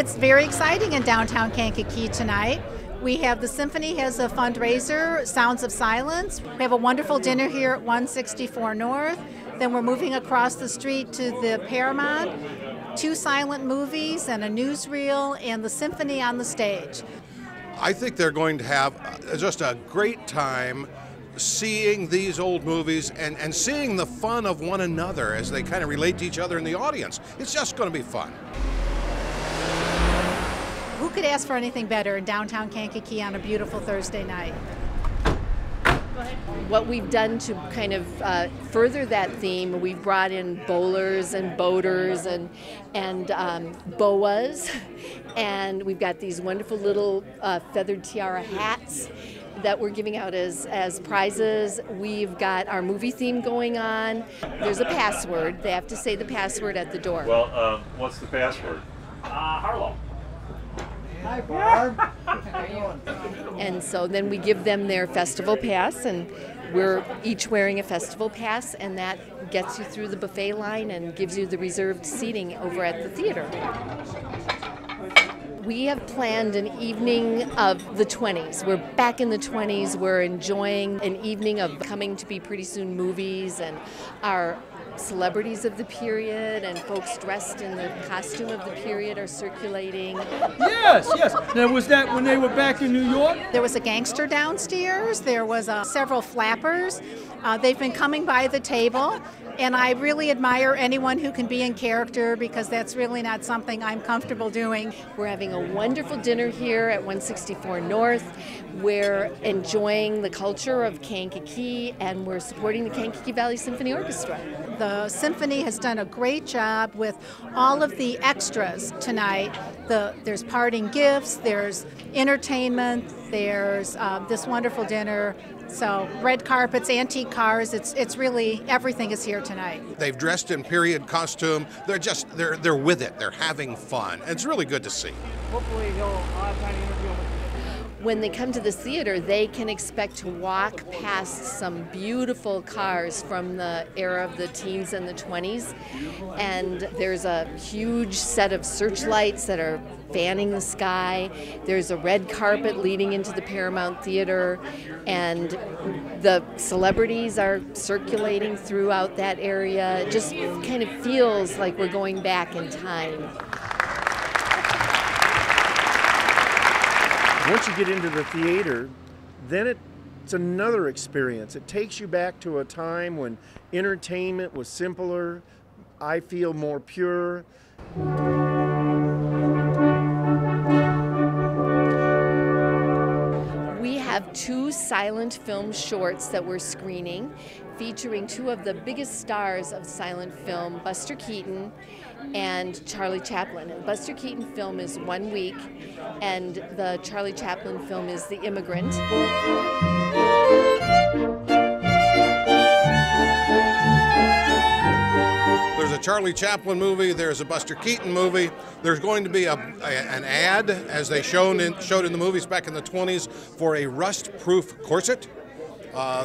It's very exciting in downtown Kankakee tonight. We have the symphony has a fundraiser, Sounds of Silence. We have a wonderful dinner here at 164 North. Then we're moving across the street to the Paramount, 2 silent movies and a newsreel and the symphony on the stage. I think they're going to have just a great time seeing these old movies and seeing the fun of one another as they kind of relate to each other in the audience. It's just going to be fun. Who could ask for anything better in downtown Kankakee on a beautiful Thursday night? What we've done to kind of further that theme, we've brought in bowlers and boaters and boas, and we've got these wonderful little feathered tiara hats that we're giving out as prizes. We've got our movie theme going on. There's a password. They have to say the password at the door. Well, what's the password? Harlow. Hi, Barb. And so then we give them their festival pass, and we're each wearing a festival pass, and that gets you through the buffet line and gives you the reserved seating over at the theater. We have planned an evening of the 20s. We're back in the 20s. We're enjoying an evening of coming to be pretty soon movies and our celebrities of the period and folks dressed in the costume of the period are circulating. Yes, yes. Now, was that when they were back in New York? There was a gangster downstairs. There was several flappers. They've been coming by the table, and I really admire anyone who can be in character because that's really not something I'm comfortable doing. We're having a wonderful dinner here at 164 North. We're enjoying the culture of Kankakee, and we're supporting the Kankakee Valley Symphony Orchestra. The symphony has done a great job with all of the extras tonight. There's parting gifts, there's entertainment, there's this wonderful dinner. So red carpets, antique cars, it's really, everything is here tonight. They've dressed in period costume. They're with it. They're having fun. It's really good to see. Hopefully he'll have time to interview him. When they come to the theater, they can expect to walk past some beautiful cars from the era of the teens and the 20s. And there's a huge set of searchlights that are fanning the sky. There's a red carpet leading into the Paramount Theatre, and the celebrities are circulating throughout that area. It just kind of feels like we're going back in time. Once you get into the theater, then it's another experience. It takes you back to a time when entertainment was simpler, I feel more pure. We have 2 silent film shorts that we're screening, featuring 2 of the biggest stars of silent film, Buster Keaton and Charlie Chaplin. And Buster Keaton film is 1 week, and the Charlie Chaplin film is The Immigrant. There's a Charlie Chaplin movie, there's a Buster Keaton movie, there's going to be an ad, as they showed in the movies back in the 20s, for a rust-proof corset.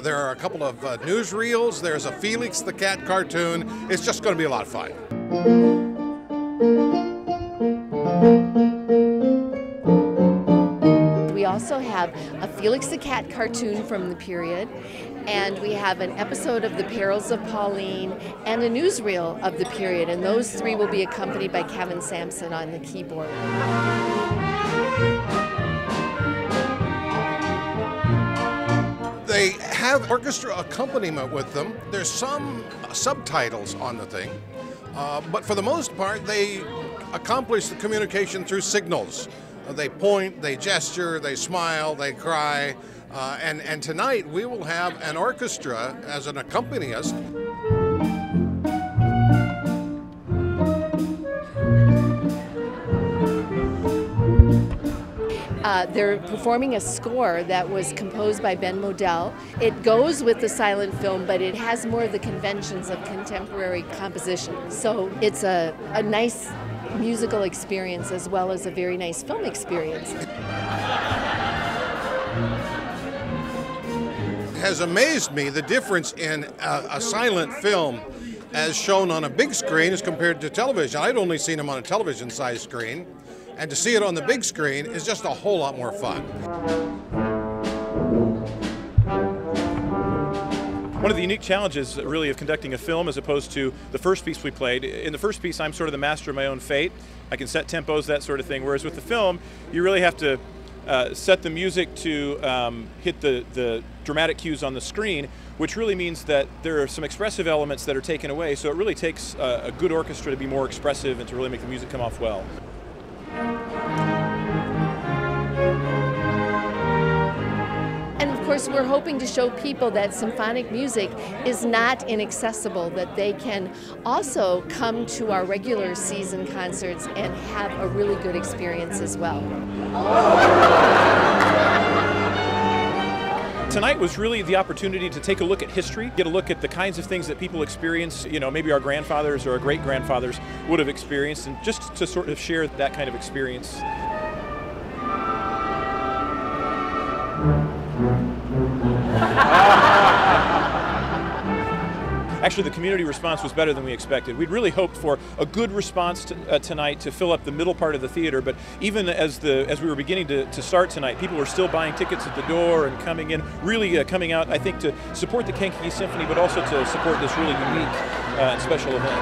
There are a couple of newsreels, there's a Felix the Cat cartoon. It's just going to be a lot of fun. We also have a Felix the Cat cartoon from the period, and we have an episode of The Perils of Pauline and a newsreel of the period, and those 3 will be accompanied by Kevin Sampson on the keyboard. They have orchestra accompaniment with them. There's some subtitles on the thing, but for the most part, they accomplish the communication through signals. They point, they gesture, they smile, they cry, and tonight we will have an orchestra as an accompanist. They're performing a score that was composed by Ben Modell. It goes with the silent film, but it has more of the conventions of contemporary composition. So it's a nice musical experience as well as a very nice film experience. It has amazed me the difference in a silent film as shown on a big screen as compared to television. I'd only seen them on a television-sized screen. And to see it on the big screen is just a whole lot more fun. One of the unique challenges, really, of conducting a film as opposed to the first piece we played. In the first piece, I'm sort of the master of my own fate. I can set tempos, that sort of thing. Whereas with the film, you really have to set the music to hit the dramatic cues on the screen, which really means that there are some expressive elements that are taken away. So it really takes a good orchestra to be more expressive and to really make the music come off well. And of course, we're hoping to show people that symphonic music is not inaccessible, that they can also come to our regular season concerts and have a really good experience as well. Tonight was really the opportunity to take a look at history, get a look at the kinds of things that people experience, maybe our grandfathers or our great-grandfathers would have experienced, and just to sort of share that kind of experience. Actually, the community response was better than we expected. We'd really hoped for a good response tonight to fill up the middle part of the theater, but even as we were beginning to start tonight, people were still buying tickets at the door and coming in, really coming out, I think, to support the Kankakee Symphony, but also to support this really unique and special event.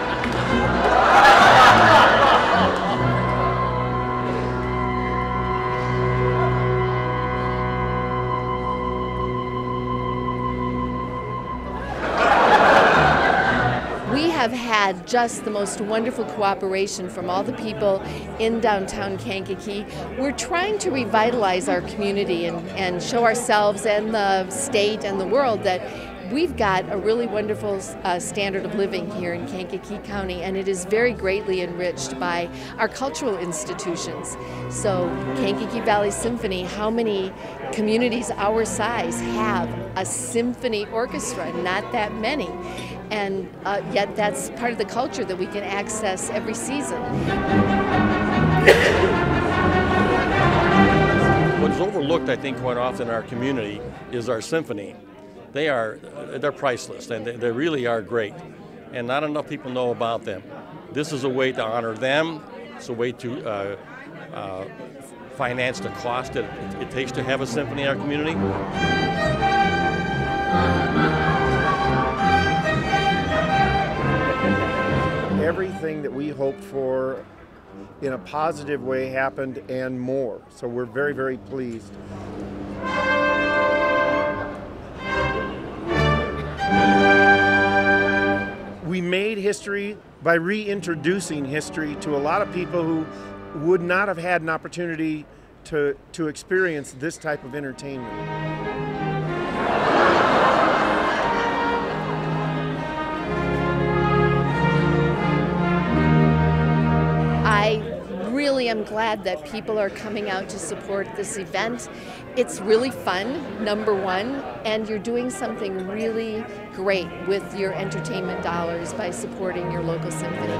We have had just the most wonderful cooperation from all the people in downtown Kankakee. We're trying to revitalize our community and show ourselves and the state and the world that we've got a really wonderful standard of living here in Kankakee County, and it is very greatly enriched by our cultural institutions. So Kankakee Valley Symphony, how many communities our size have a symphony orchestra? Not that many. And yet that's part of the culture that we can access every season. What's overlooked, I think, quite often in our community is our symphony. They're priceless, and they really are great. And not enough people know about them. This is a way to honor them. It's a way to finance the cost that it takes to have a symphony in our community. Everything that we hoped for in a positive way happened and more. So we're very, very pleased. We made history by reintroducing history to a lot of people who would not have had an opportunity to experience this type of entertainment. I really am glad that people are coming out to support this event. It's really fun, number one, and you're doing something really great with your entertainment dollars by supporting your local symphony.